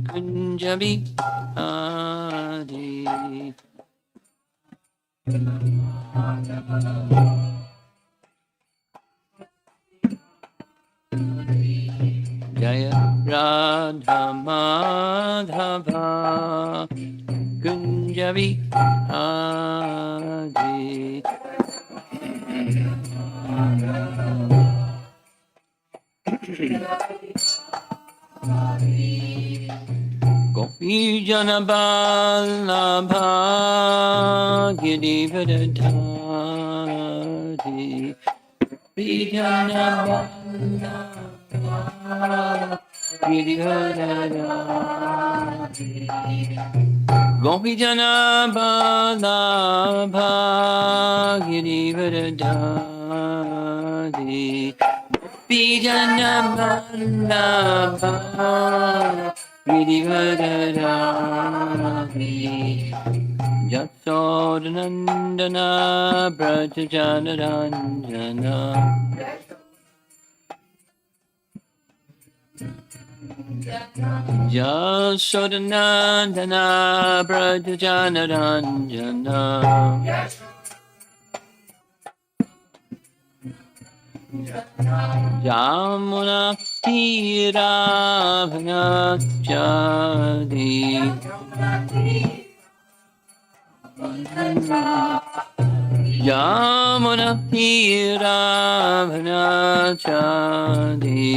Kunjabi Adi Jaya Radha Madhava Kunjabi Adi Gopi Janaballabha Girivardhari Gopi Janaballabha Girivardhari Gopi Janaballabha Girivardhari Pijanaballabha Girivardhari Jasodanandana Brajajanaranjana Jasodanandana Brajajanaranjana Jamuna Tiravnachadi Jamuna Tiravnachadi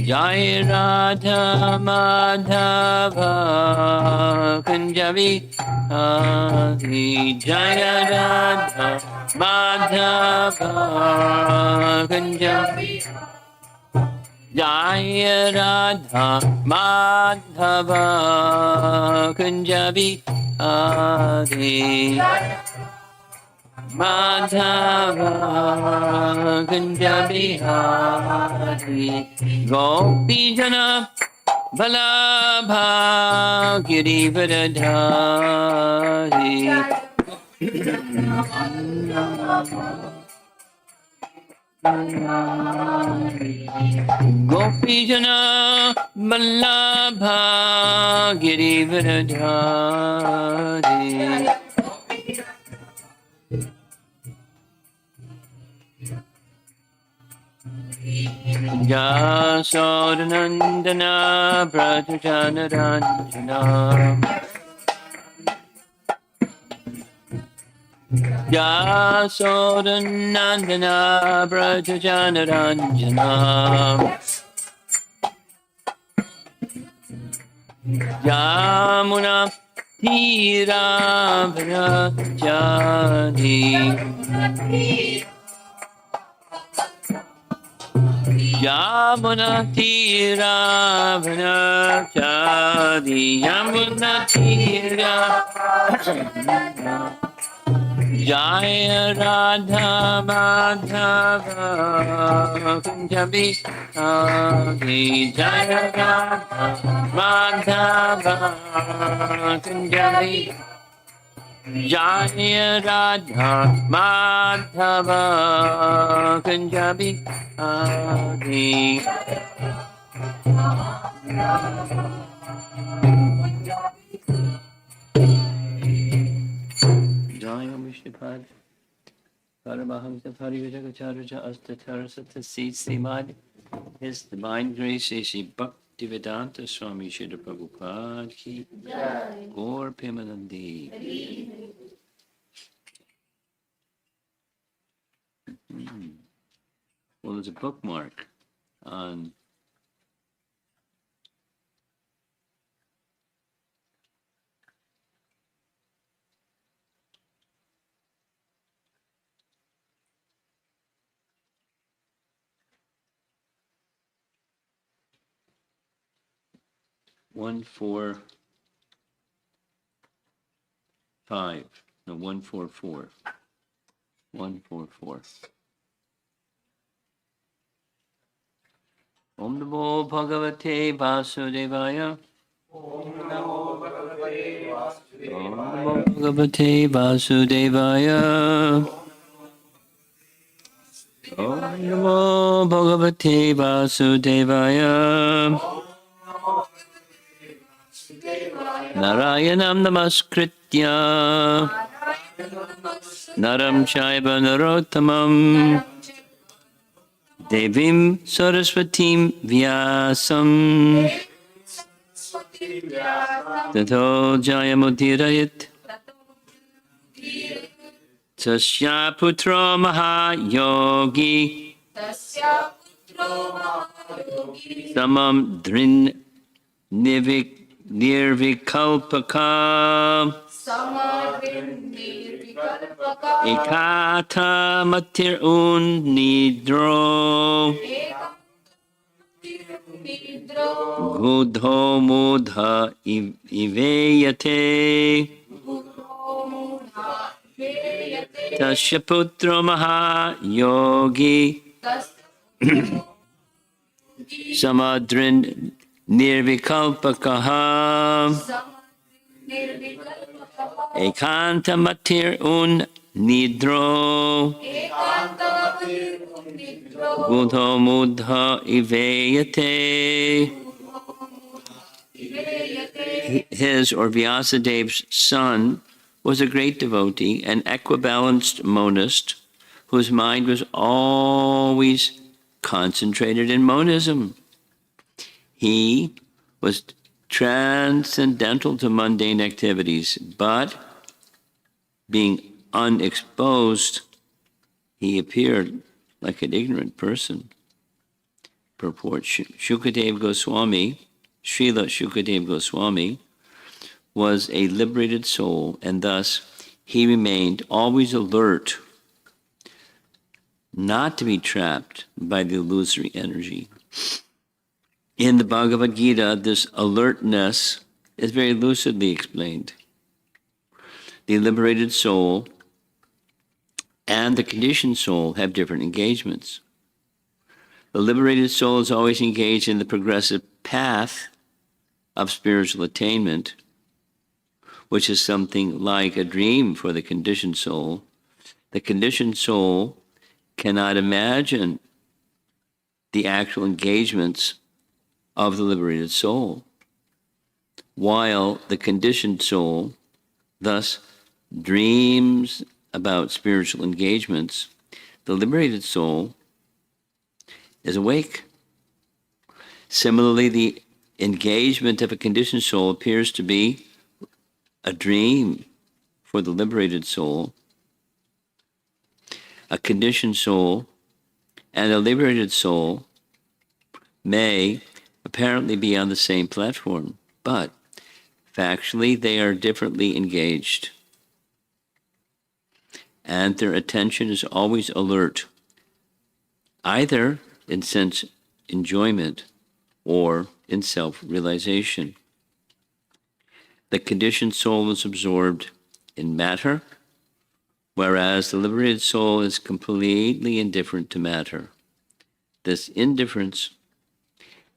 Jai Radha Madhava Kunjabi Adi Jaya Radha Madhava Kunjabi Jaya Radha Madhava Kunjabi Adi Madhava Kunjabi Adi Gopi Jana Vallabha Girivardhari Gopi Jana Vallabha Girivardhari Jasodanandana Brajajanaranjana Jasodanandana Brajajanaranjana Yamuna Tiravnachadi Yamuna Tiravnachadi Yamuna Tiravnachadi Jaya Radha Madhava Kunjabi Adi Jaya Radha Madhava Kunjabi Jaya Radha Madhava Kunjabi Adi Jaya Vishnupad Paramahamsa Parivajagacharya Astatarasata Srimad His Divine Grace Sri Bhaktivedanta Swami Srila Prabhupada Ki Gaur Premanandi. Well, there's a bookmark on one, 4, 5. No, 144. 144. Om Namo Bhagavate Vasudevaya. Om Namo Bhagavate Vasudevaya. Om Namo Bhagavate Vasudevaya. Narayanam Namaskritya Naram Chaiva Narottamam Devim Saraswatim Vyasam Tato Jayamudirayat Tasya Putro Mahayogi Samam Drin Nirvikalpaka Ekata Matir Un Nidro Gudho Mudha Iveyate Tasya Putro Mahayogi Samadrin Nirvikalpakaha Ekanta Matir Un Nidro Gudho Mudha Iveyate. His or Vyasadev's son was a great devotee, an equibalanced monist whose mind was always concentrated in monism. He was transcendental to mundane activities, but being unexposed, he appeared like an ignorant person. Purport: Shukadev Goswami, Srila Shukadev Goswami, was a liberated soul, and thus he remained always alert, not to be trapped by the illusory energy. In the Bhagavad Gita, this alertness is very lucidly explained. The liberated soul and the conditioned soul have different engagements. The liberated soul is always engaged in the progressive path of spiritual attainment, which is something like a dream for the conditioned soul. The conditioned soul cannot imagine the actual engagements of the liberated soul, while the conditioned soul thus dreams about spiritual engagements. The liberated soul is awake. Similarly, the engagement of a conditioned soul appears to be a dream for the liberated soul. A conditioned soul and a liberated soul may apparently be on the same platform, but factually they are differently engaged, and their attention is always alert, either in sense enjoyment or in self-realization. The conditioned soul is absorbed in matter, whereas the liberated soul is completely indifferent to matter. This indifference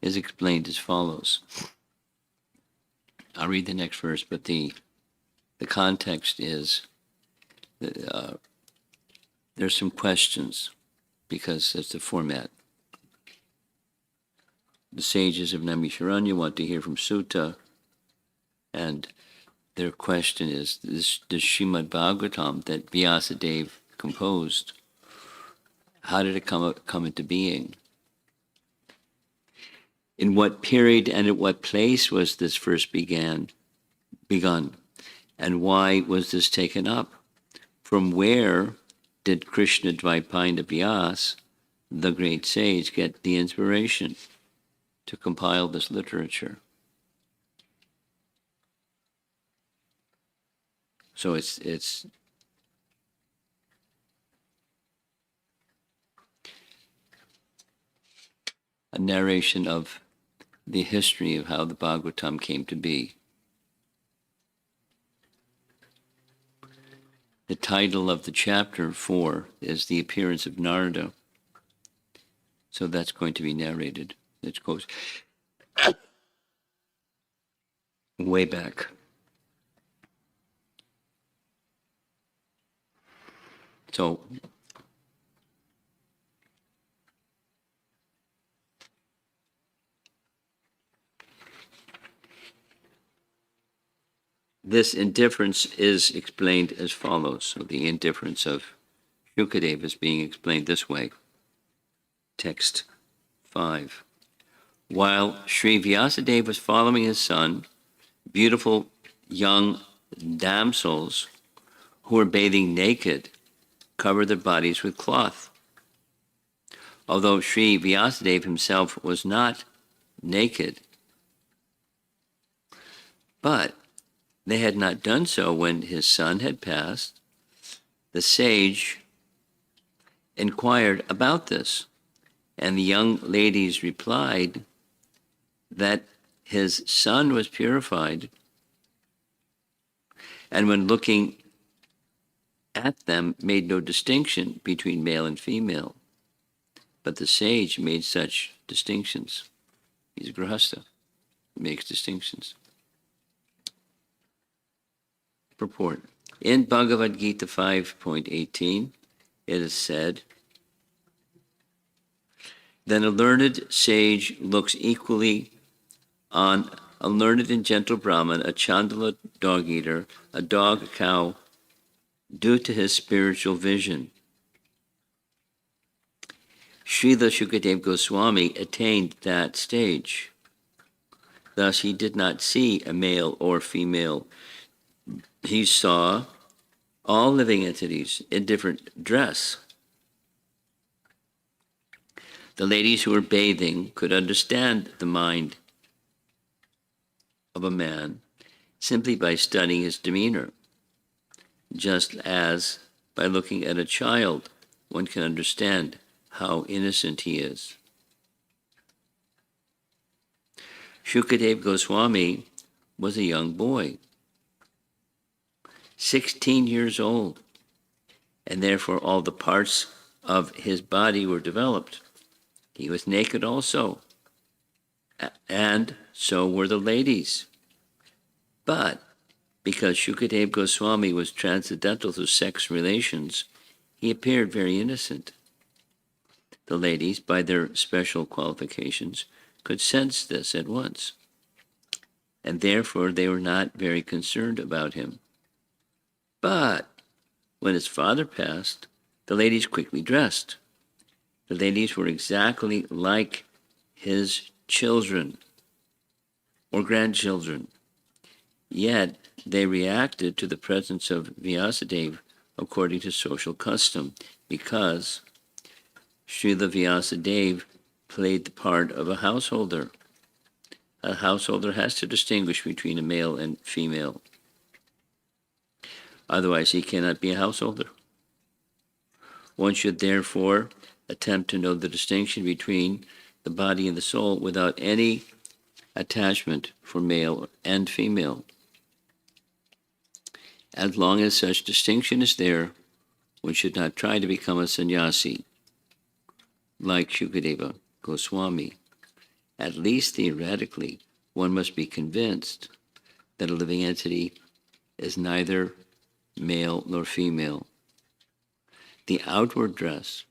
is explained as follows. I'll read the next verse, but the context is there's some questions, because that's the format. The sages of Naimisharanya want to hear from Sutta, and their question is, this Srimad Bhagavatam that Vyasadeva composed, how did it come into being? In what period and at what place was this first begun? And why was this taken up? From where did Krishna Dvaipayana Vyas, the great sage, get the inspiration to compile this literature? So it's a narration of the history of how the Bhagavatam came to be. The title of the chapter 4 is The Appearance of Narada. So that's going to be narrated. It goes way back. So this indifference is explained as follows. So the indifference of Shukadeva is being explained this way. Text 5. While Sri Vyasadeva was following his son, beautiful young damsels who were bathing naked covered their bodies with cloth. Although Sri Vyasadeva himself was not naked, but they had not done so when his son had passed, the sage inquired about this, and the young ladies replied that his son was purified, and when looking at them made no distinction between male and female. But the sage made such distinctions. He's a grihastha, makes distinctions. Purport. In Bhagavad Gita 5.18, it is said, then a learned sage looks equally on a learned and gentle Brahman, a Chandala dog-eater, a dog, a cow, due to his spiritual vision. Srila Shukadeva Goswami attained that stage. Thus, he did not see a male or female. He saw all living entities in different dress. The ladies who were bathing could understand the mind of a man simply by studying his demeanor, just as by looking at a child one can understand how innocent he is. Shukadeva Goswami was a young boy, 16 years old, and therefore all the parts of his body were developed. He was naked also, and so were the ladies. But because Shukadeva Goswami was transcendental to sex relations, he appeared very innocent. The ladies, by their special qualifications, could sense this at once, and therefore they were not very concerned about him. But when his father passed, the ladies quickly dressed. The ladies were exactly like his children or grandchildren, yet they reacted to the presence of Vyasadeva according to social custom, because Srila Vyasadeva played the part of a householder. A householder has to distinguish between a male and female. Otherwise, he cannot be a householder. One should therefore attempt to know the distinction between the body and the soul without any attachment for male and female. As long as such distinction is there, one should not try to become a sannyasi, like Shukadeva Goswami. At least theoretically, one must be convinced that a living entity is neither male nor female. The outward dress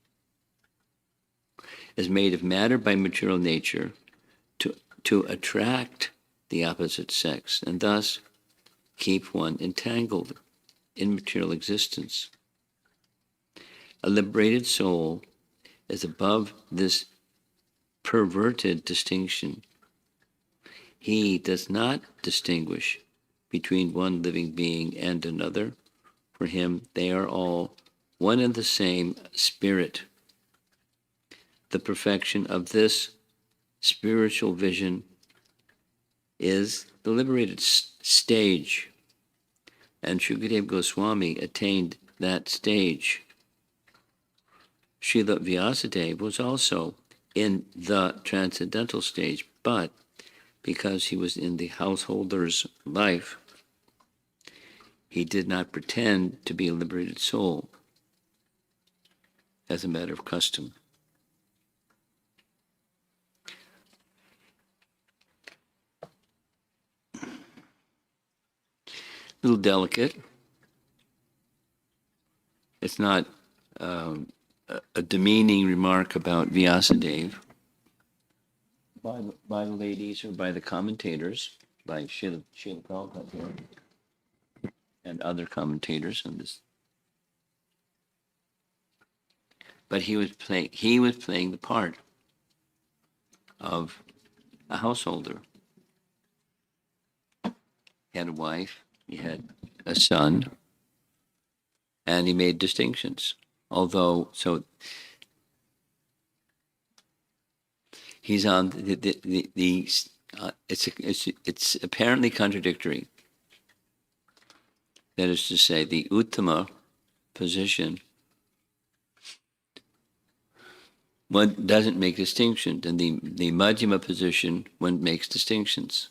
is made of matter by material nature to attract the opposite sex, and thus keep one entangled in material existence. A liberated soul is above this perverted distinction. He does not distinguish between one living being and another. For him, they are all one and the same spirit. The perfection of this spiritual vision is the liberated stage, and Shukadeva Goswami attained that stage. Srila Vyasadeva was also in the transcendental stage, but because he was in the householder's life, he did not pretend to be a liberated soul as a matter of custom. A little delicate. It's not a demeaning remark about Vyasadeva by the ladies or by the commentators, by Srila Prabhupada here. and other commentators on this. But he was playing the part of a householder. He had a wife, he had a son, and he made distinctions. Although, so he's on it's apparently contradictory. That is to say, the Uttama position, one doesn't make distinctions, and the Madhyama position, one makes distinctions.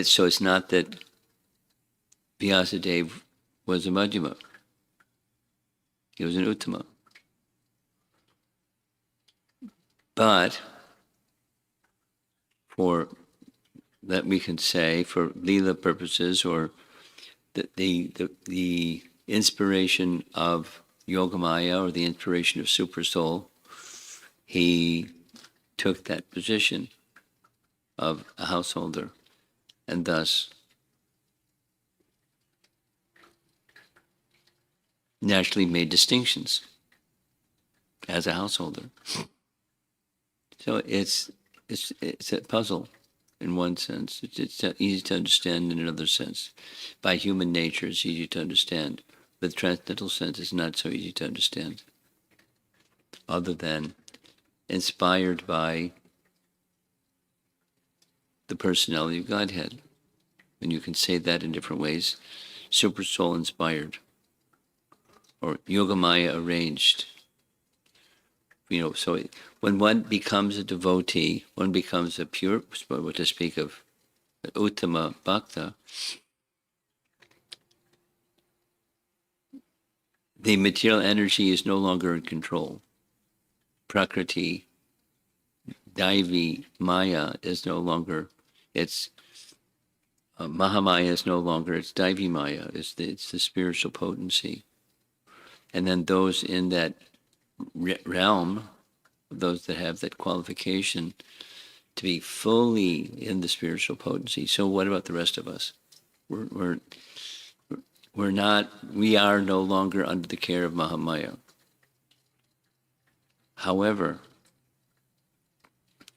So it's not that Vyasadeva was a Madhyama. He was an Uttama. But for that we can say for Leela purposes, or the inspiration of Yogamaya, or the inspiration of Super Soul, he took that position of a householder, and thus naturally made distinctions as a householder. So it's a puzzle in one sense. It's easy to understand in another sense. By human nature, it's easy to understand. But the transcendental sense is not so easy to understand. Other than inspired by the personality of Godhead. And you can say that in different ways. Super soul inspired, or Yogamaya arranged. So when one becomes a devotee, one becomes a pure, to speak of Uttama Bhakta, the material energy is no longer in control. Prakriti, Daivi, Maya is no longer, it's Mahamaya is no longer, it's Daivi Maya, it's the spiritual potency. And then those in that realm, those that have that qualification to be fully in the spiritual potency. So what about the rest of us? We are no longer under the care of Mahamaya. However,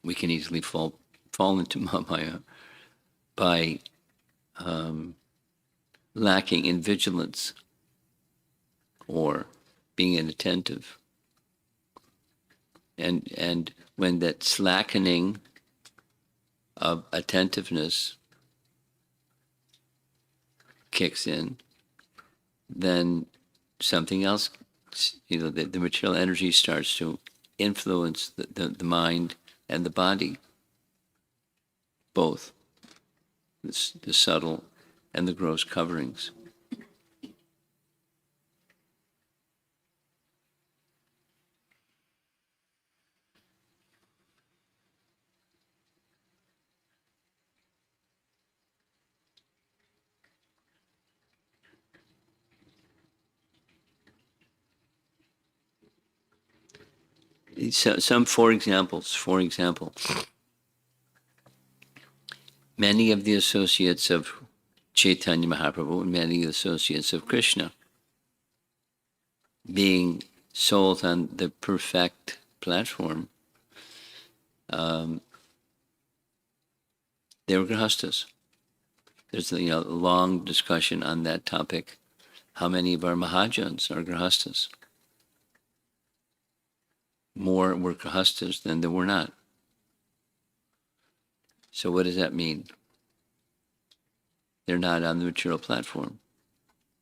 we can easily fall into Mahamaya by lacking in vigilance or being inattentive. And when that slackening of attentiveness kicks in, then something else, the material energy starts to influence the mind and the body, both the subtle and the gross coverings. For example, many of the associates of Chaitanya Mahaprabhu and many of the associates of Krishna, being souls on the perfect platform, they were grihastas. There's a long discussion on that topic. How many of our Mahajans are grihastas? More were grihastas than there were not. So what does that mean? They're not on the material platform.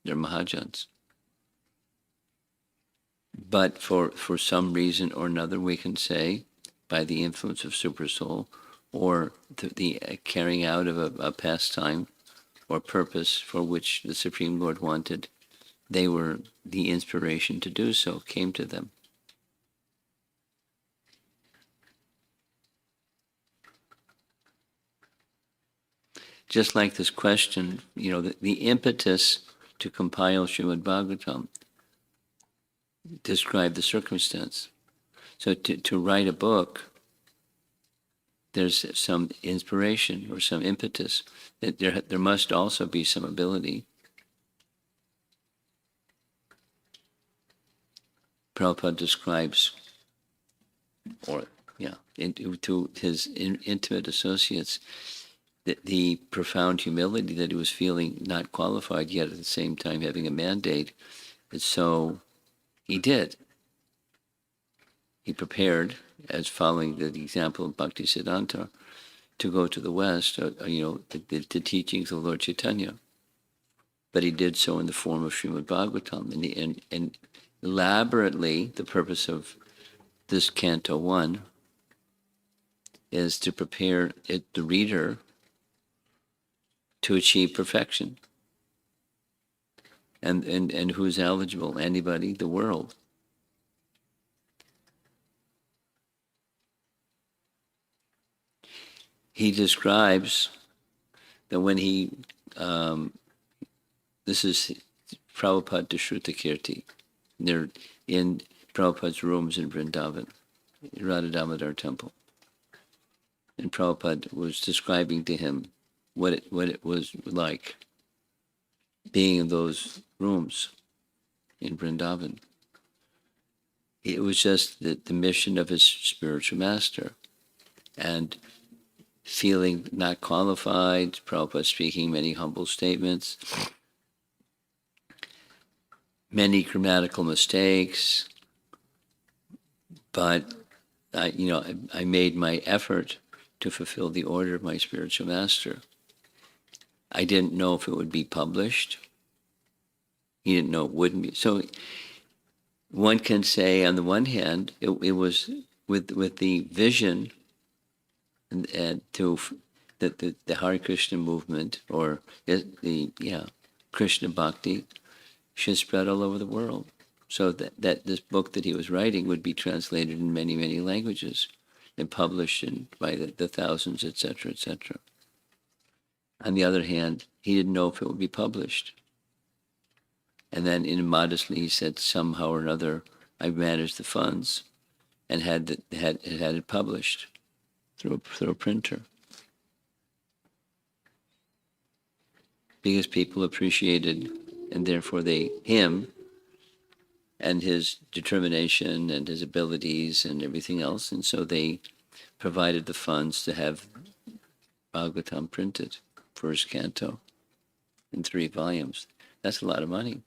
They're Mahajans. But for some reason or another, we can say, by the influence of Super Soul, or the carrying out of a pastime or purpose for which the Supreme Lord wanted, they were the inspiration to do so, came to them. Just like this question, the impetus to compile Srimad Bhagavatam described the circumstance. So to write a book there's some inspiration or some impetus. That there must also be some ability. Prabhupada describes, or to his intimate associates, the profound humility that he was feeling, not qualified yet at the same time having a mandate. And so he did. He prepared, as following the example of Bhaktisiddhanta, to go to the West, the teachings of Lord Chaitanya. But he did so in the form of Srimad Bhagavatam. And elaborately, the purpose of this Canto 1 is to prepare the reader to achieve perfection. And who's eligible? Anybody, the world. He describes that when he, this is Prabhupada Deshrutakirti. They're in Prabhupada's rooms in Vrindavan, Radha Damodar temple. And Prabhupada was describing to him what it was like being in those rooms in Vrindavan. It was just the mission of his spiritual master. And feeling not qualified, Prabhupada speaking many humble statements, many grammatical mistakes, but I made my effort to fulfill the order of my spiritual master. I didn't know if it would be published. He didn't know it wouldn't be. So one can say, on the one hand, it was with the vision and to the Hare Krishna movement, or Krishna Bhakti, should spread all over the world. So that this book that he was writing would be translated in many, many languages and published by the thousands, etc., etc. On the other hand, he didn't know if it would be published. And then immodestly he said, somehow or another, I managed the funds and had it published through a printer. Because people appreciated, and therefore him and his determination and his abilities and everything else, and so they provided the funds to have Bhagavatam printed, first canto, in 3 volumes. That's a lot of money.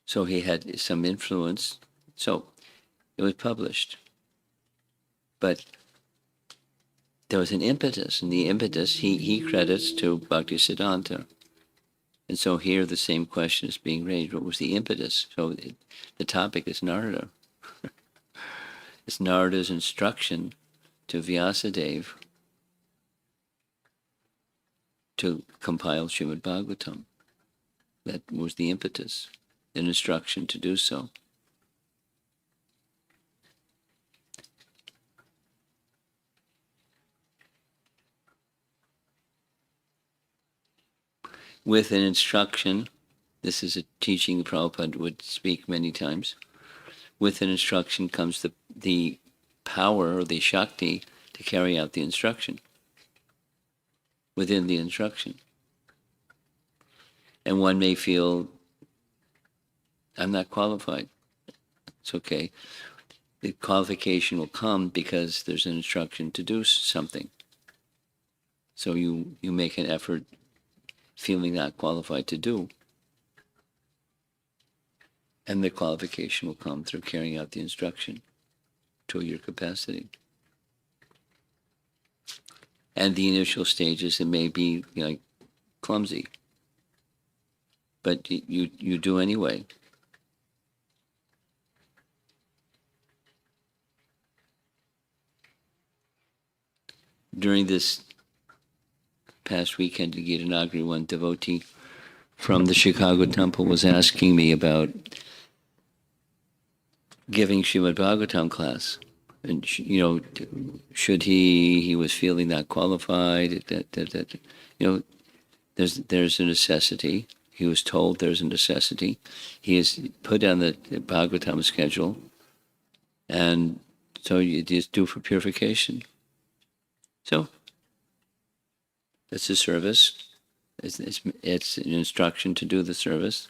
So he had some influence. So it was published. But there was an impetus, and the impetus he credits to Bhaktisiddhanta. And so here the same question is being raised. What was the impetus? So the topic is Narada. It's Narada's instruction to Vyasadeva to compile Srimad Bhagavatam. That was the impetus, an instruction to do so. With an instruction, this is a teaching Prabhupada would speak many times, with an instruction comes the power or the Shakti to carry out the instruction within the instruction. And one may feel, I'm not qualified. It's okay. The qualification will come because there's an instruction to do something. So you make an effort feeling not qualified to do. And the qualification will come through carrying out the instruction to your capacity. And the initial stages, it may be clumsy, but you do anyway. During this past weekend at Gitanagari, one devotee from the Chicago temple was asking me about giving Srimad Bhagavatam class. And, should he was feeling not qualified, there's a necessity. He was told there's a necessity. He is put on the Bhagavatam schedule, and So you just do for purification. So it's a service. It's an instruction to do the service.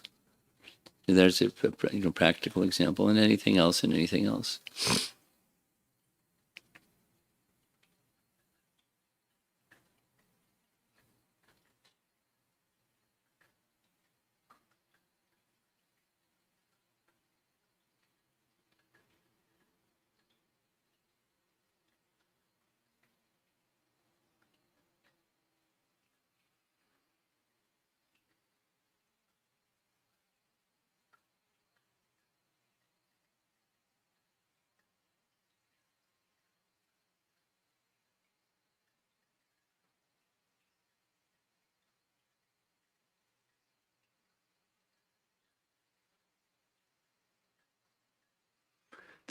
There's a practical example, and anything else, and anything else.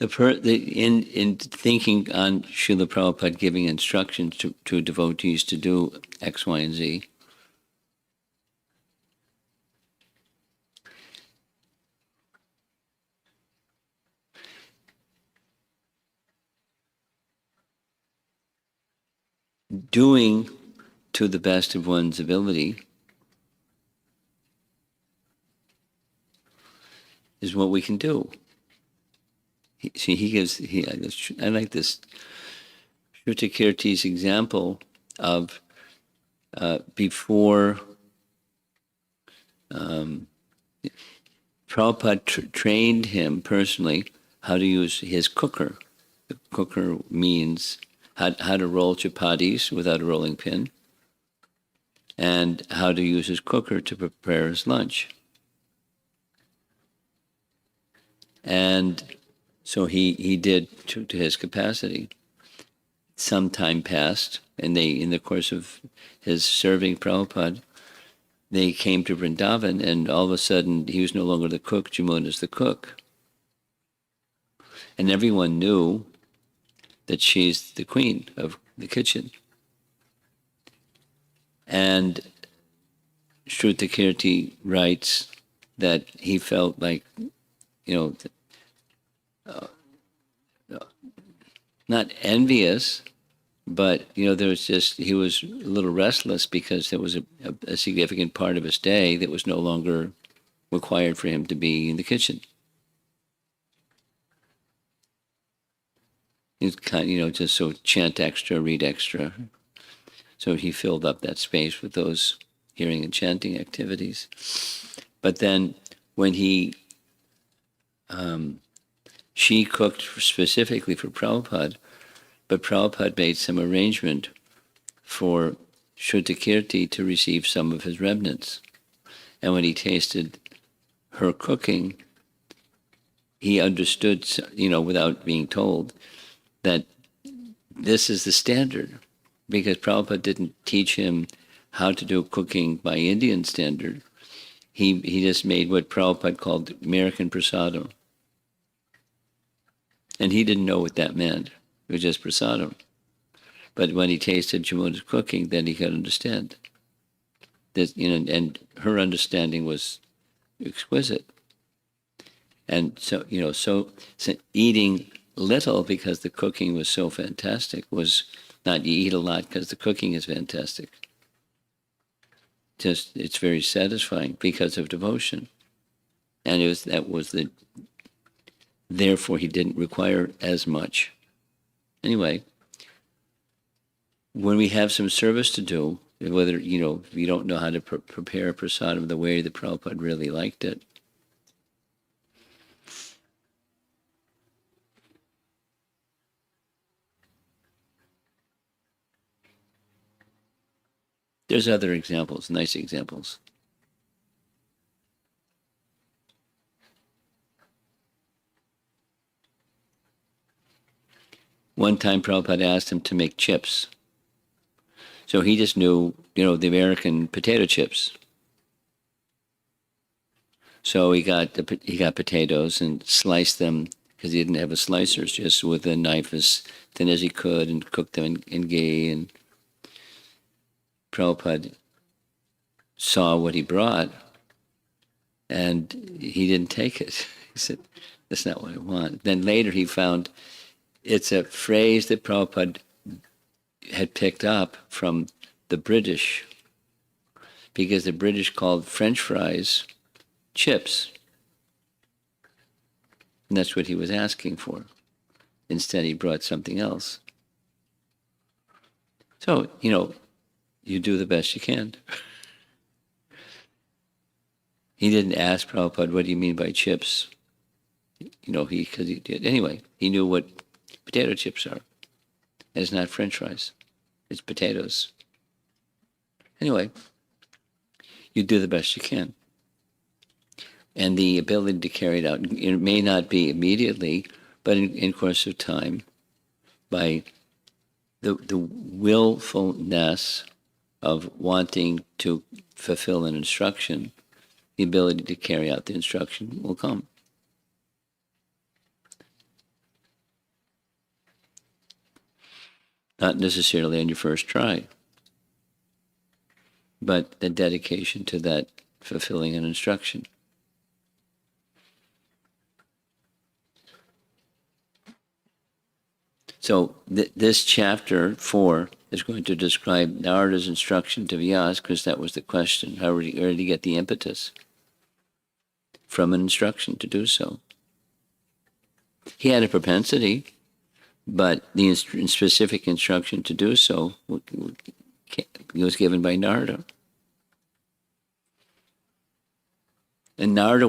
In thinking on Srila Prabhupada giving instructions to devotees to do X, Y, and Z, doing to the best of one's ability is what we can do. I like this Shrutakirti's example of before Prabhupada trained him personally how to use his cooker. The cooker means how to roll chapatis without a rolling pin, and how to use his cooker to prepare his lunch. And so he did to his capacity. Some time passed, and in the course of his serving Prabhupada, they came to Vrindavan, and all of a sudden he was no longer the cook, Jamuna's the cook. And everyone knew that she's the queen of the kitchen. And Shrutakirti writes that he felt like, not envious, but there was he was a little restless because there was a significant part of his day that was no longer required for him to be in the kitchen. He's kind of, just so chant extra, read extra. So he filled up that space with those hearing and chanting activities. But then when she cooked specifically for Prabhupada, but Prabhupada made some arrangement for Shrutakirti to receive some of his remnants. And when he tasted her cooking, he understood, without being told, that this is the standard, because Prabhupada didn't teach him how to do cooking by Indian standard. He just made what Prabhupada called American prasadam. And he didn't know what that meant. It was just prasadam. But when he tasted Jamuna's cooking, then he could understand. This, and her understanding was exquisite. And so, so eating little because the cooking was so fantastic was not you eat a lot because the cooking is fantastic. Just, it's very satisfying because of devotion. And therefore he didn't require as much. Anyway, when we have some service to do, whether, if you don't know how to prepare prasadam the way that Prabhupada really liked it, there's other examples, nice examples. One time Prabhupada asked him to make chips. So he just knew, the American potato chips. So he got potatoes and sliced them, because he didn't have a slicer, just with a knife as thin as he could, and cooked them in ghee. And Prabhupada saw what he brought, and he didn't take it. He said, "That's not what I want." Then later he found It's a phrase that Prabhupada had picked up from the British, because the British called French fries chips. And that's what he was asking for. Instead, he brought something else. So, you do the best you can. He didn't ask Prabhupada, what do you mean by chips? Because he did. Anyway, he knew what potato chips are. And it's not French fries. It's potatoes. Anyway, you do the best you can. And the ability to carry it out, it may not be immediately, but in course of time, by the willfulness of wanting to fulfill an instruction, the ability to carry out the instruction will come. Not necessarily on your first try, but the dedication to that fulfilling an instruction. So this chapter 4 is going to describe Narada's instruction to Vyas, because that was the question. Where did he get the impetus? From an instruction to do so. He had a propensity, but the specific instruction to do so was given by Narada. And Narada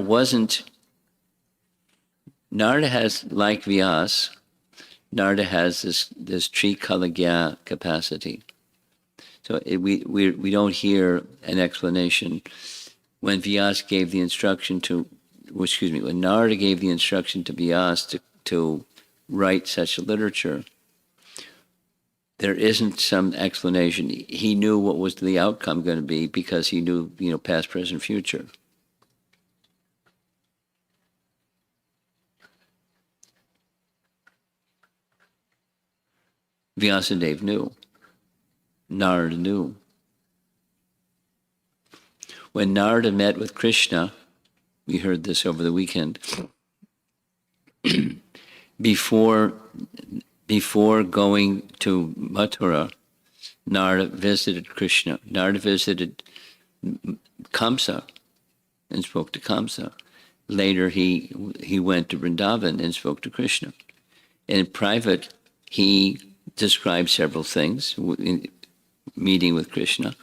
has, like Vyas, Narada has this trikalagya capacity. So we don't hear an explanation. When Vyas gave the instruction when Narada gave the instruction to Vyas to write such a literature, there isn't some explanation. He knew what was the outcome going to be, because he knew, past, present, future. Vyasadeva knew. Narada knew. When Narada met with Krishna, we heard this over the weekend, before going to Mathura, Narada visited Krishna. Narada visited Kamsa and spoke to Kamsa. Later, he went to Vrindavan and spoke to Krishna. And in private, he described several things in meeting with Krishna.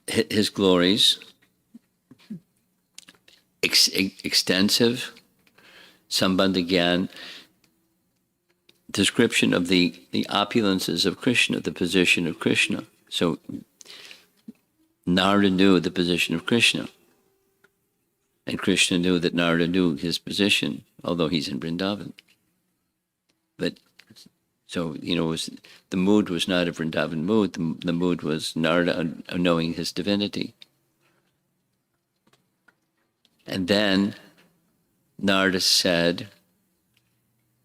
His glories, extensive Sambandha Gyan, description of the opulences of Krishna, the position of Krishna. So Narada knew the position of Krishna, and Krishna knew that Narada knew his position, although he's in Vrindavan. But so, the mood was not a Vrindavan mood. The mood was Narada knowing his divinity. And then Narada said,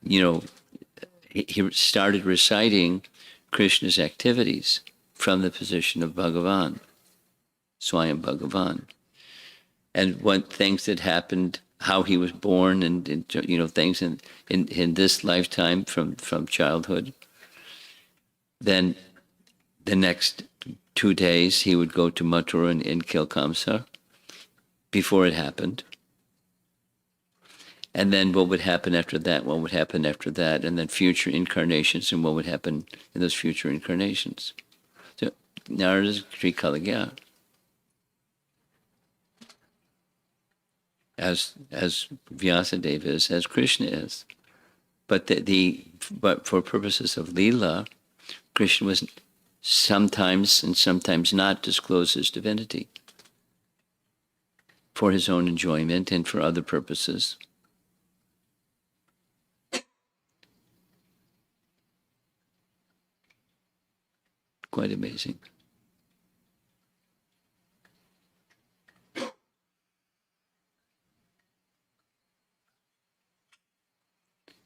he started reciting Krishna's activities from the position of Bhagavan, Swayam Bhagavan. And what things that happened, how he was born, and things in this lifetime from childhood. Then the next 2 days he would go to Mathura and kill Kamsa before it happened. And then what would happen after that, and then future incarnations, and what would happen in those future incarnations. So Narada's Trikalagya. As Vyasadeva is, as Krishna is. But but for purposes of Leela, Krishna was sometimes and sometimes not disclose his divinity for his own enjoyment and for other purposes. Quite amazing.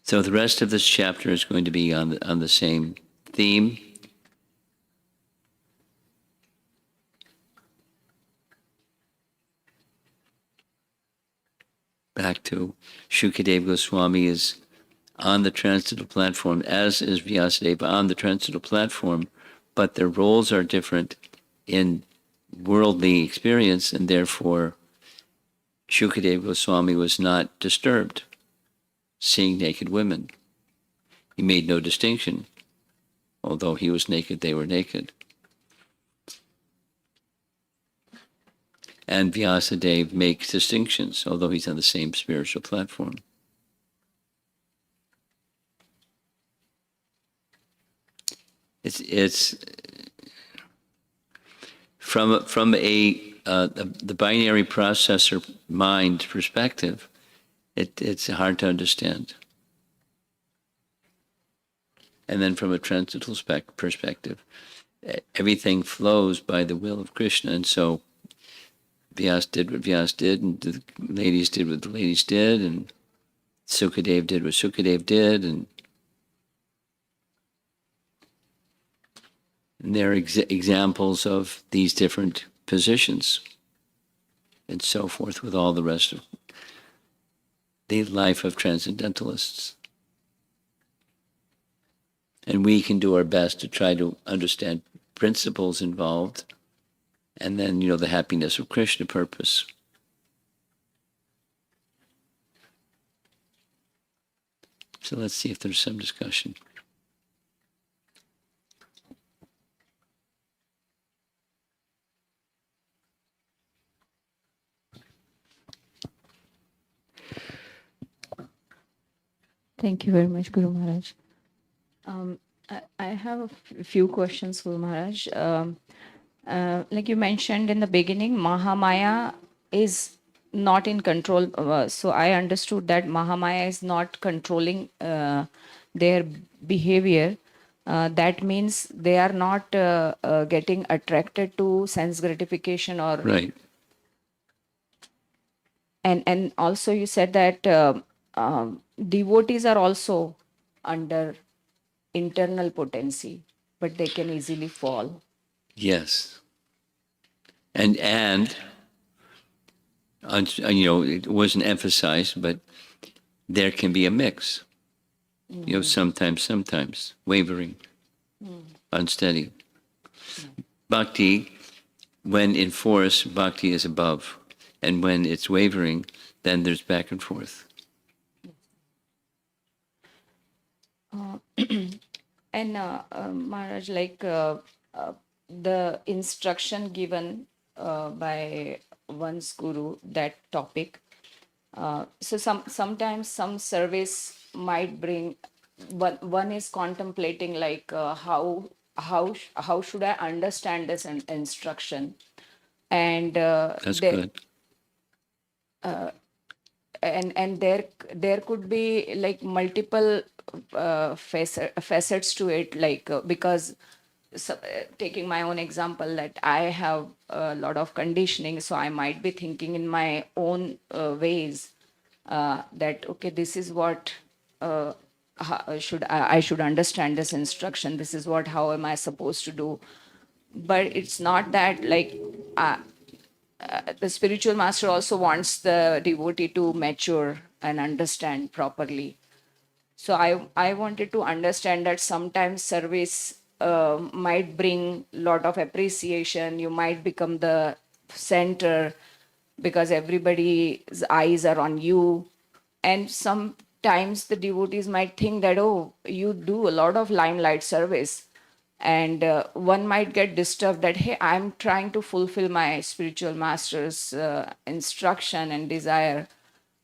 So the rest of this chapter is going to be on the same theme. Back to Shukadeva Goswami is on the transcendental platform, as is Vyasadeva on the transcendental platform, but their roles are different in worldly experience, and therefore Shukadeva Goswami was not disturbed seeing naked women. He made no distinction. Although he was naked, they were naked. And Vyasadeva makes distinctions, although he's on the same spiritual platform. It's from the binary processor mind perspective, it's hard to understand. And then from a transcendental perspective, everything flows by the will of Krishna. And so Vyas did what Vyas did, and the ladies did what the ladies did, and Sukadev did what Sukadev did, and there are examples of these different positions, and so forth with all the rest of the life of transcendentalists. And we can do our best to try to understand principles involved, and then, the happiness of Krishna purpose. So let's see if there's some discussion. Thank you very much, Guru Maharaj. I have a few questions, Guru Maharaj. Like you mentioned in the beginning, Mahamaya is not in control. So I understood that Mahamaya is not controlling their behavior. That means they are not getting attracted to sense gratification or. Right. And also you said that devotees are also under internal potency, but they can easily fall. Yes. And it wasn't emphasized, but there can be a mix. Sometimes, wavering, unsteady. Bhakti, when in force, bhakti is above. And when it's wavering, then there's back and forth. And Maharaj, the instruction given by one's guru, that topic. So sometimes some service might bring. One is contemplating how should I understand this instruction, and That's good. And there could be like multiple facets to it, because taking my own example, that I have a lot of conditioning, so I might be thinking in my own ways, that okay, this is what I should understand this instruction, this is what, how am I supposed to do. But it's not that, the spiritual master also wants the devotee to mature and understand properly. So I wanted to understand that sometimes service might bring lot of appreciation. You might become the center because everybody's eyes are on you. And sometimes the devotees might think that, oh, you do a lot of limelight service. And one might get disturbed that, hey, I'm trying to fulfill my spiritual master's instruction and desire,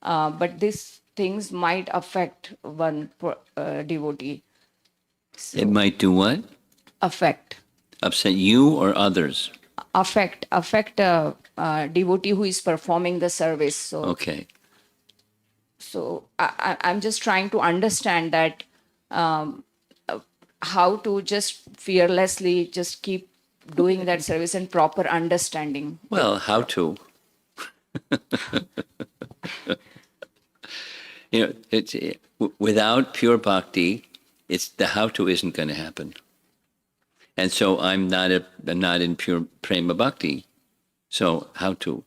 but these things might affect one devotee. So, It might do what? affect Upset you or others? affect a devotee who is performing the service. So Okay. So I'm just trying to understand that, how to just fearlessly just keep doing that service and proper understanding. Well, how to? Without pure bhakti, it's the how to isn't going to happen. And so I'm not in pure prema bhakti. So how to?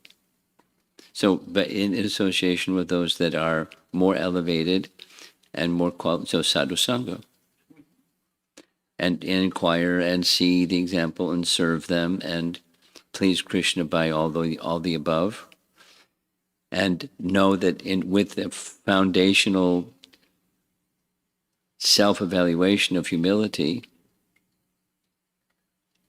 So, but in association with those that are more elevated, and more quality. So sadhu sangha, and inquire and see the example and serve them and please Krishna by all the above, and know that with the foundational self-evaluation of humility,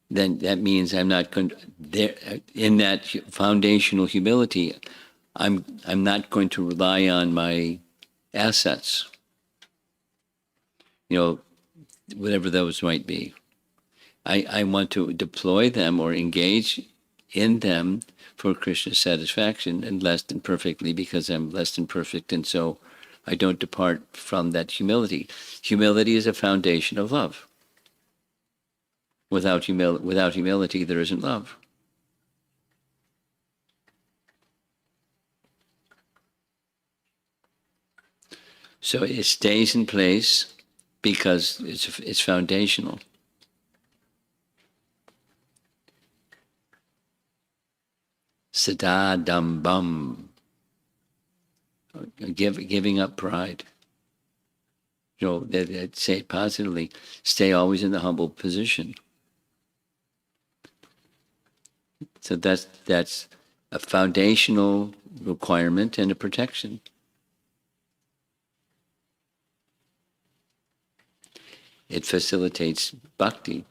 then that means I'm not going to, there in that foundational humility. I'm not going to rely on my assets, whatever those might be. I want to deploy them or engage in them for Krishna's satisfaction, and less than perfectly because I'm less than perfect, and so I don't depart from that humility. Humility is a foundation of love. Without humility, there isn't love. So it stays in place because it's foundational. Sada dambam, giving up pride. That say it positively. Stay always in the humble position. So that's a foundational requirement and a protection. It facilitates bhakti,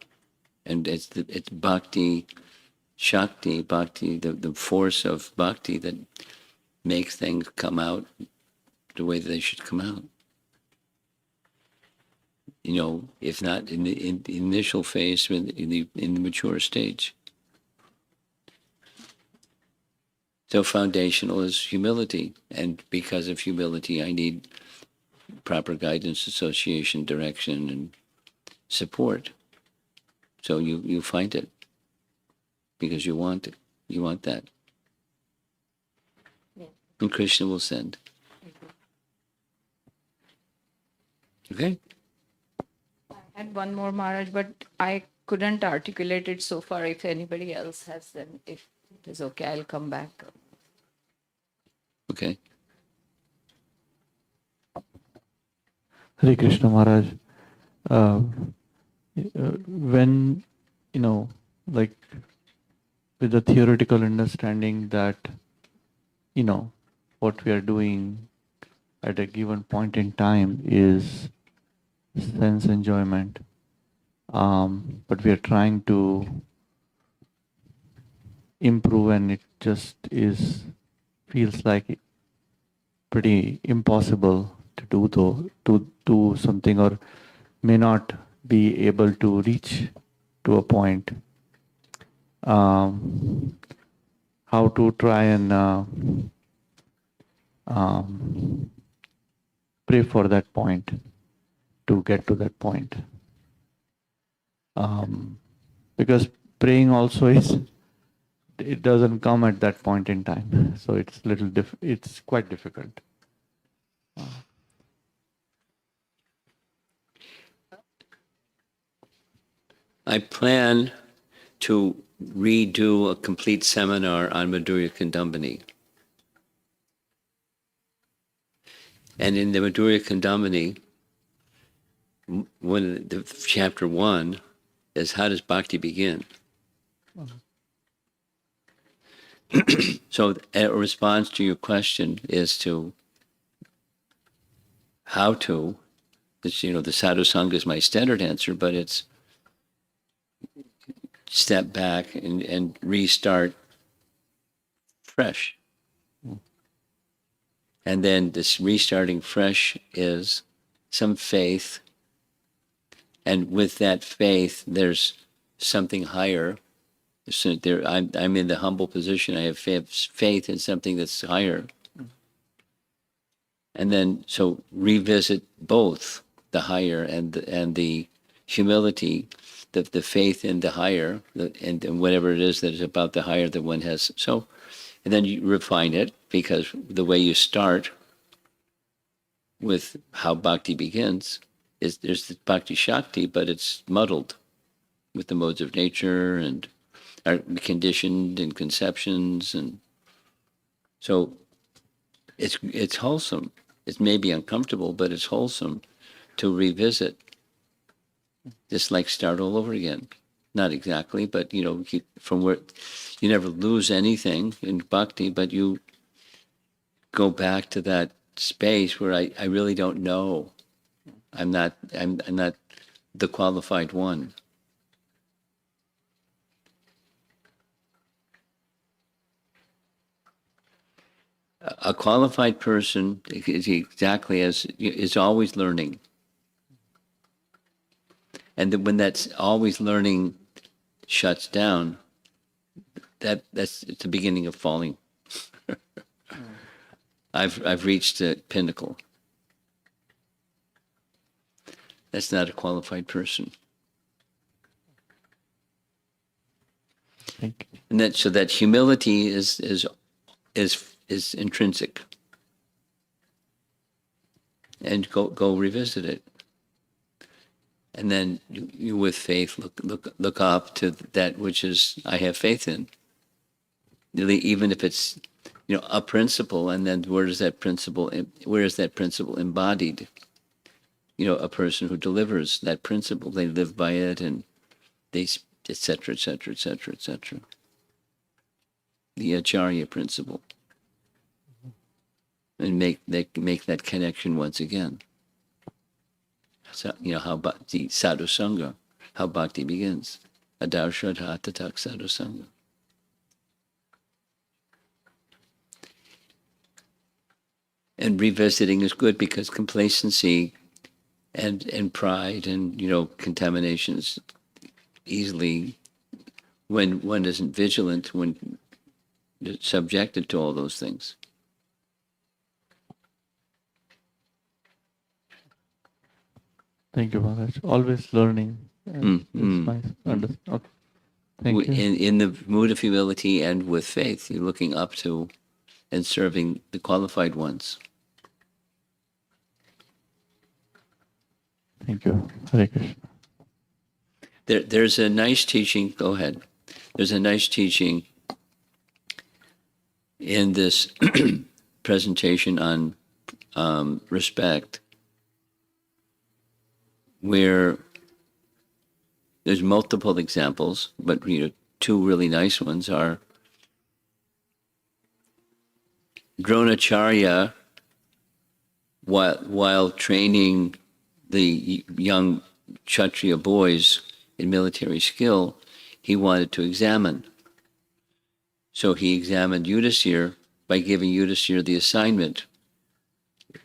and it's bhakti, shakti, bhakti, the force of bhakti that makes things come out the way that they should come out. If not in the initial phase, in the mature stage. So foundational is humility, and because of humility, I need proper guidance, association, direction, and support. So you find it because you want it. You want that. Yeah. And Krishna will send. Okay? I had one more, Maharaj, but I couldn't articulate it so far. If anybody else has, then if it is okay, I'll come back. Okay. Hare Krishna Maharaj. When, like with the theoretical understanding that, what we are doing at a given point in time is sense enjoyment, but we are trying to improve and it just feels like pretty impossible to do something, or may not be able to reach to a point. How to try and pray for that point, to get to that point. Because praying also it doesn't come at that point in time, so it's it's quite difficult. I plan to redo a complete seminar on Madhurya Kandambini. And in the Madhurya Kandambini, the chapter 1 is how does bhakti begin? So a response to your question is to how to, the sadhu sangha is my standard answer, but it's step back and restart fresh. And then this restarting fresh is some faith. And with that faith, there's something higher. So I'm in the humble position. I have faith in something that's higher. And then, so revisit both the higher and the humility, the faith in the higher, and whatever it is that is about the higher that one has. So, and then you refine it, because the way you start with how bhakti begins is there's the bhakti shakti, but it's muddled with the modes of nature and are conditioned in conceptions, and so it's wholesome. It may be uncomfortable, but it's wholesome to revisit, just like start all over again. Not exactly, but from where you never lose anything in bhakti, but you go back to that space where I really don't know. I'm not the qualified one. A qualified person is exactly as is always learning, and then when that's always learning shuts down, that's the beginning of falling. I've reached the pinnacle. That's not a qualified person. Thank you. And that humility is intrinsic. And go revisit it. And then you with faith look up to that which is I have faith in. Even if it's a principle, and then where is that principle embodied? A person who delivers that principle, they live by it, and they etc. etc. etc. etc. The Acharya principle, and make that connection once again. So, how bhakti sadhu sangha, how bhakti begins. Adarshadha tatak sadhu sangha. And revisiting is good because complacency and pride and contaminations easily, when one isn't vigilant, when subjected to all those things. Thank you, Maharaj. Always learning. Is my understanding. Okay. Thank you. In the mood of humility and with faith, you're looking up to and serving the qualified ones. Thank you. Hare Krishna. There's a nice teaching. Go ahead. There's a nice teaching in this presentation on respect, where there's multiple examples, but two really nice ones are Dronacharya, while training the young Kshatriya boys in military skill, he wanted to examine. So he examined Yudhisthira by giving Yudhisthira the assignment.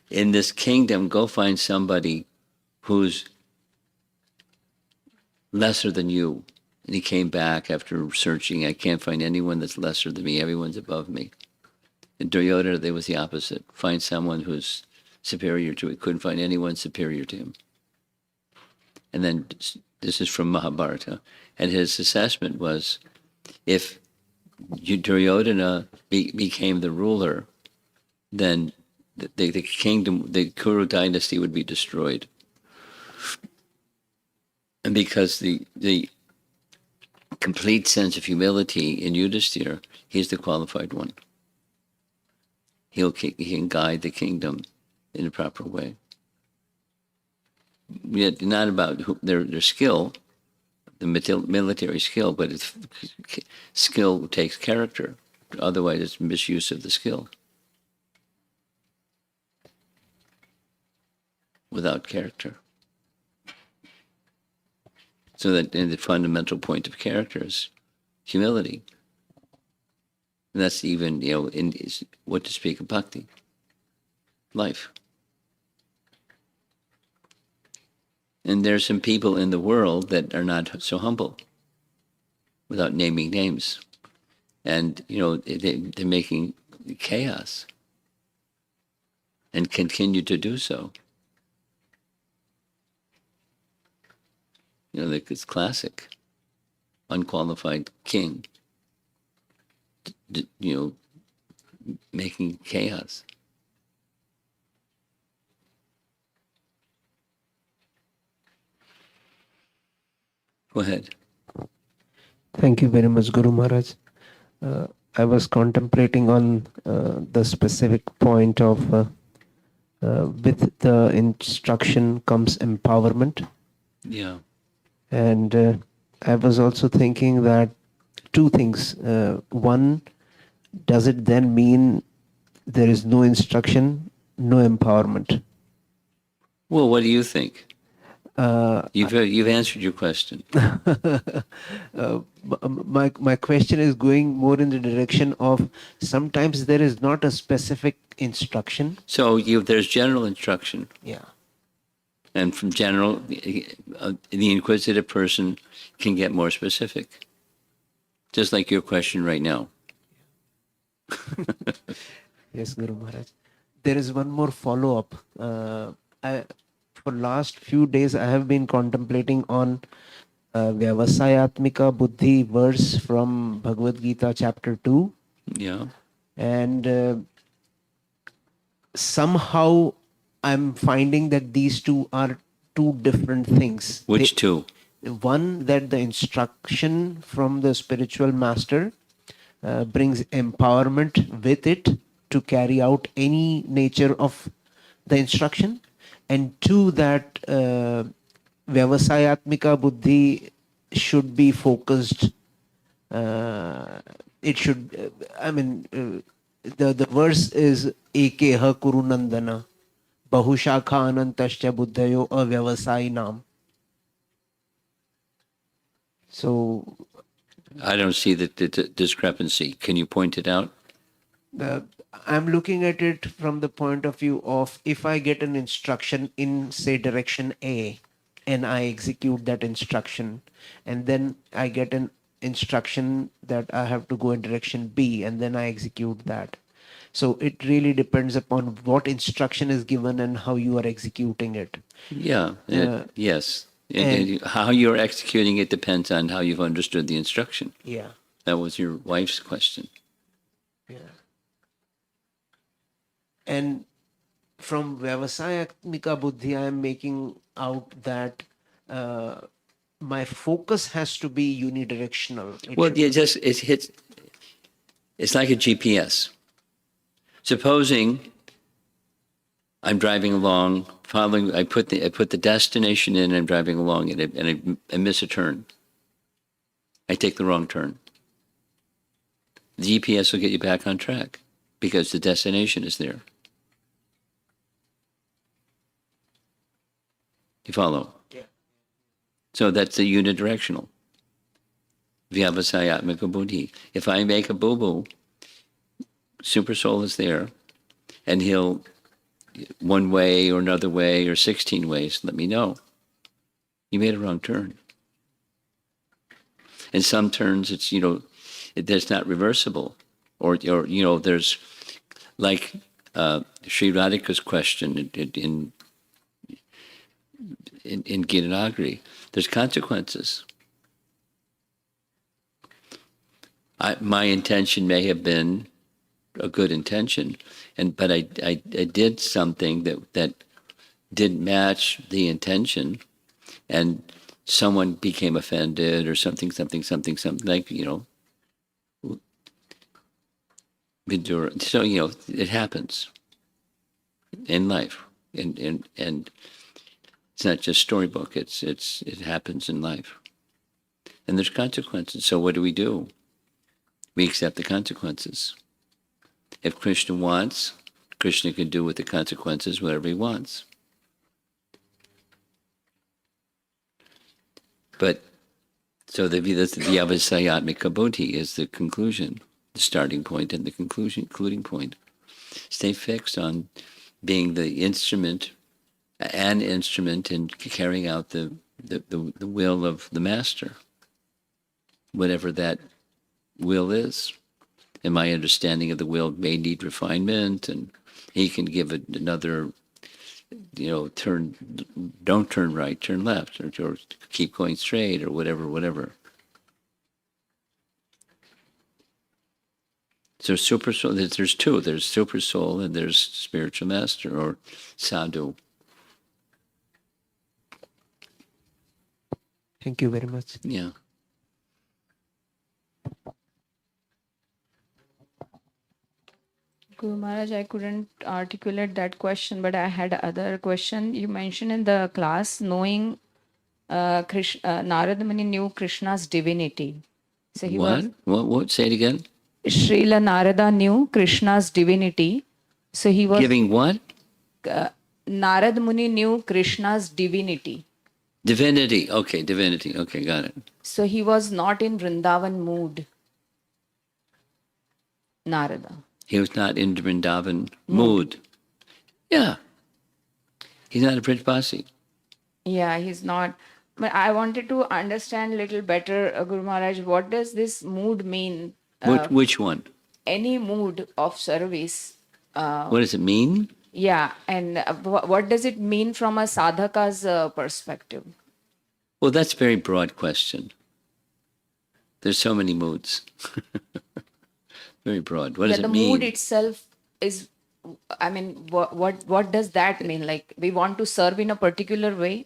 In this kingdom, go find somebody who's lesser than you. And he came back after searching. I can't find anyone that's lesser than me. Everyone's above me. In Duryodhana, there was the opposite. Find someone who's superior to it. Couldn't find anyone superior to him. And then this is from Mahabharata. And his assessment was, if Duryodhana became the ruler, then the kingdom, the Kuru dynasty would be destroyed. And because the complete sense of humility in Yudhisthira, he's the qualified one. He can guide the kingdom in a proper way. Yet not about their skill, the military skill, but skill takes character. Otherwise, it's misuse of the skill. Without character. So that the fundamental point of character is humility. And that's even, in what to speak of bhakti, life. And there's some people in the world that are not so humble, without naming names. And, they're making chaos and continue to do so. Like it's classic, unqualified king, making chaos. Go ahead. Thank you very much, Guru Maharaj. I was contemplating on the specific point of With the instruction comes empowerment. Yeah. And I was also thinking that two things. One, does it then mean there is no instruction, no empowerment? Well, what do you think? Uh, You've answered your question. my question is going more in the direction of sometimes there is not a specific instruction. So there's general instruction, Yeah. and from general, the inquisitive person can get more specific, just like your question right now. Yes, Guru Maharaj. There is one more follow up. For last few days, I have been contemplating on Vyavasayatmika Buddhi verse from Bhagavad Gita, chapter 2. Yeah. And somehow I'm finding that these two are two different things. Which two? One, that the instruction from the spiritual master brings empowerment with it to carry out any nature of the instruction. And two, that Vyavasayatmika Buddhi should be focused. It should, the verse is Ekeha Kurunandana Bahushakha Anantascha Buddhayo Avyavasai Nam. So I don't see the discrepancy. Can you point it out? uh, I'm looking at it from the point of view of if I get an instruction in, say, direction A, and I execute that instruction, and then I get an instruction that I have to go in direction B, and then I execute that. So it really depends upon what instruction is given and how you are executing it. Yeah. Yes. and- How you're executing it depends on how you've understood the instruction. Yeah. That was your wife's question. Yeah. And from Vyavasayatmika Buddhi, I am making out that my focus has to be unidirectional. Well, it hits. It's like a GPS. Supposing I'm driving along, following. I put the destination in. I'm driving along, and I miss a turn. I take the wrong turn. The GPS will get you back on track because the destination is there. You follow? Yeah. So that's the unidirectional. Vyavasayatmika buddhi. If I make a boo-boo, Super Soul is there, and he'll one way or another way or 16 ways let me know. You made a wrong turn. And some turns, that's not reversible. Or there's like Sri Radhika's question in Gitanagri. There's consequences. My intention may have been a good intention, but I did something that didn't match the intention, and someone became offended or something like Vidura. So it happens in life, and it's not just storybook. It happens in life, and there's consequences. So what do? We accept the consequences. If Krishna wants, Krishna can do with the consequences whatever he wants. But so the Vyavasayatmika Buddhi is the conclusion, the starting point and the concluding point. Stay fixed on being the instrument, an instrument in carrying out the will of the master, whatever that will is. And my understanding of the will may need refinement, and he can give it another, don't turn right, turn left, or keep going straight, or whatever. So super soul, there's two. There's super soul and there's spiritual master or sadhu. Thank you very much. Yeah. Guru Maharaj, I couldn't articulate that question, but I had other question. You mentioned in the class knowing Narada Muni knew Krishna's divinity. So he What? was What? Say it again. Srila Narada knew Krishna's divinity. So he was Giving what? Narad Muni knew Krishna's divinity. Divinity. Okay, divinity. Okay, got it. So he was not in Vrindavan mood. Narada. He was not in Vrindavan mood. Yeah. He's not a Pritpasi. Yeah, he's not. But I wanted to understand a little better, Guru Maharaj, what does this mood mean? Which one? Any mood of service. What does it mean? Yeah, and what does it mean from a sadhaka's perspective? Well, that's a very broad question. There's so many moods. Very broad. What does Yeah, the it mean? mood itself is, I mean, what does that mean? Like we want to serve in a particular way?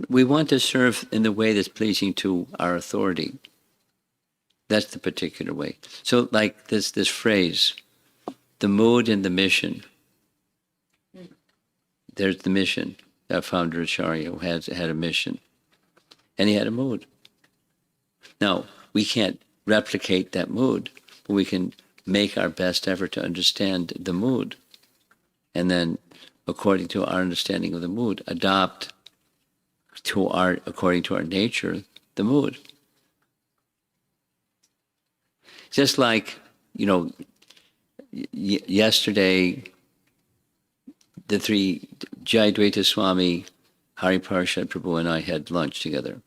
We want to serve in the way that's pleasing to our authority. That's the particular way. So, like this phrase, the mood and the mission. There's the mission. Our founder Acharya had a mission, and he had a mood. Now we can't replicate that mood, but we can make our best effort to understand the mood, and then, according to our understanding of the mood, adopt according to our nature the mood. Just like, yesterday, the three, Jayadvaita Swami, Hari Parshad Prabhu, and I had lunch together.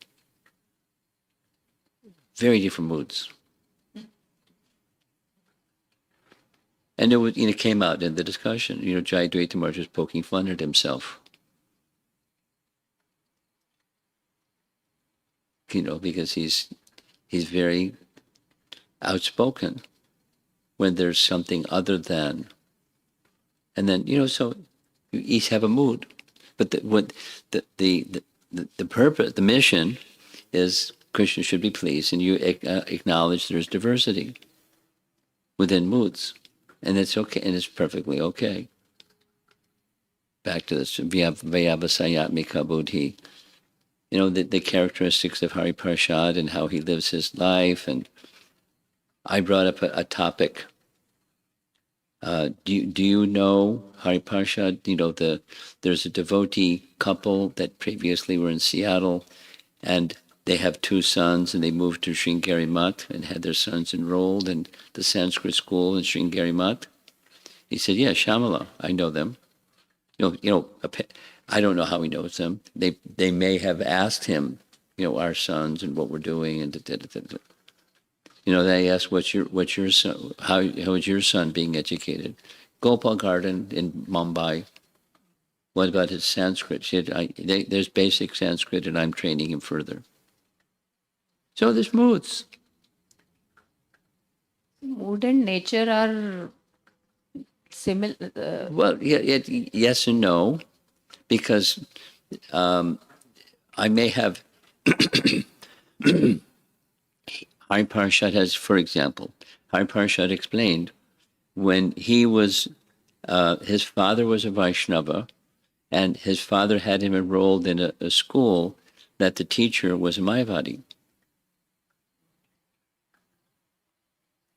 Very different moods. And it came out in the discussion. Jayadvaita Maharaj was poking fun at himself. Because he's very outspoken when there's something other than. And then, so you each have a mood. But the purpose, the mission is Krishna should be pleased, and you acknowledge there's diversity within moods. And it's okay, and it's perfectly okay. Back to this, Vyavasayatmika Buddhi. The characteristics of Hari Parshad and how he lives his life. And I brought up a topic. Do you know Hari Parshad? There's a devotee couple that previously were in Seattle, and they have two sons, and they moved to Sringeri Math and had their sons enrolled in the Sanskrit school in Sringeri Math. He said, "Yeah, Shamala, I know them." I don't know how he knows them. They may have asked him, our sons and what we're doing, and they asked, "What's your son? How is your son being educated?" Gopal Garden in Mumbai. What about his Sanskrit? She said, there's basic Sanskrit, and I'm training him further. So there's moods. Mood and nature are similar. Well, yes and no, because I may have. Hari Parshad has, for example, Hari Parshad explained when he was, his father was a Vaishnava, and his father had him enrolled in a school that the teacher was a Mayavadi.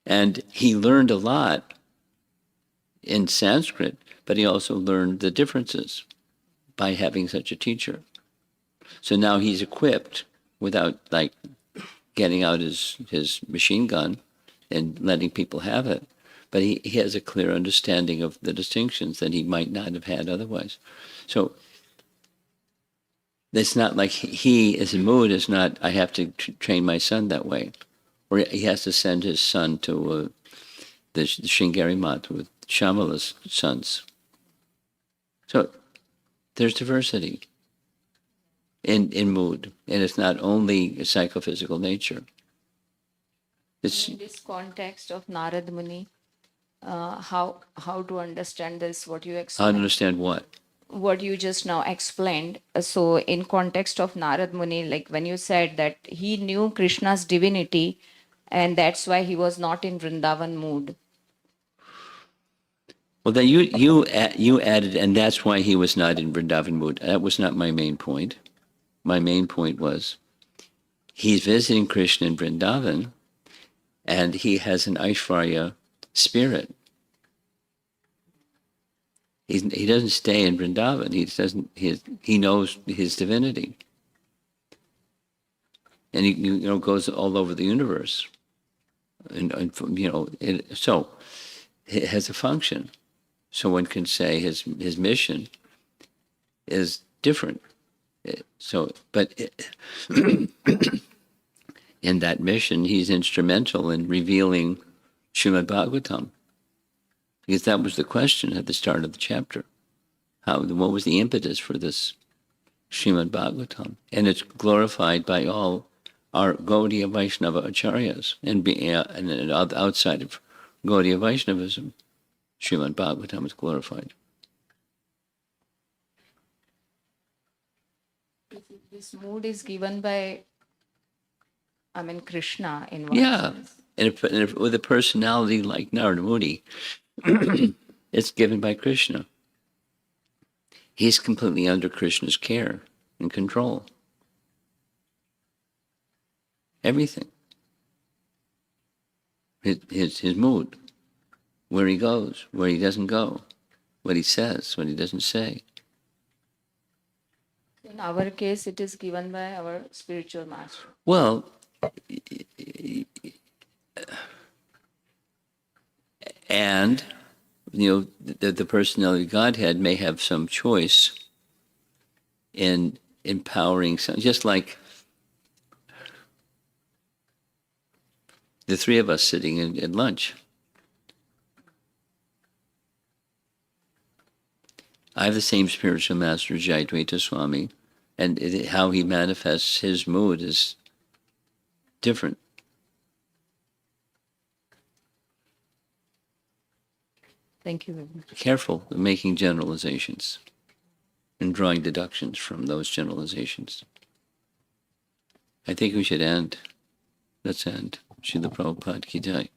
And he learned a lot in Sanskrit, but he also learned the differences by having such a teacher. So now he's equipped without getting out his machine gun and letting people have it. But he has a clear understanding of the distinctions that he might not have had otherwise. So it's not like his mood is not, I have to train my son that way. Or he has to send his son to the Sringeri Math with Shamala's sons. So there's diversity in mood, and it's not only a psychophysical nature. It's In this context of Narad Muni, how to understand this? What you how to explained, understand what. what you just now explained. So in context of Narad Muni, like when you said that he knew Krishna's divinity, and that's why he was not in Vrindavan mood. Well, then you added, and that's why he was not in Vrindavan mood. That was not my main point. My main point was he's visiting Krishna in Vrindavan, and he has an Aishvarya spirit. He doesn't stay in Vrindavan. He knows his divinity, and he goes all over the universe, and so it has a function. So one can say his mission is different. But in that mission, he's instrumental in revealing Srimad Bhagavatam, because that was the question at the start of the chapter. What was the impetus for this Srimad Bhagavatam? And it's glorified by all our Gaudiya Vaishnava acharyas, and outside of Gaudiya Vaishnavism, Srimad Bhagavatam is glorified. This mood is given by, Krishna in one Yeah, sense. and with a personality like Narada Muni, it's given by Krishna. He's completely under Krishna's care and control. Everything. His mood, where he goes, where he doesn't go, what he says, what he doesn't say. In our case, it is given by our spiritual master. Well, and the personality of Godhead may have some choice in empowering some, just like the three of us sitting at lunch. I have the same spiritual master, Jayadvaita Swami, and how he manifests his mood is different. Thank you very much. Careful of making generalizations and drawing deductions from those generalizations. I think we should end. Let's end. Srila Prabhupada Ki Jai.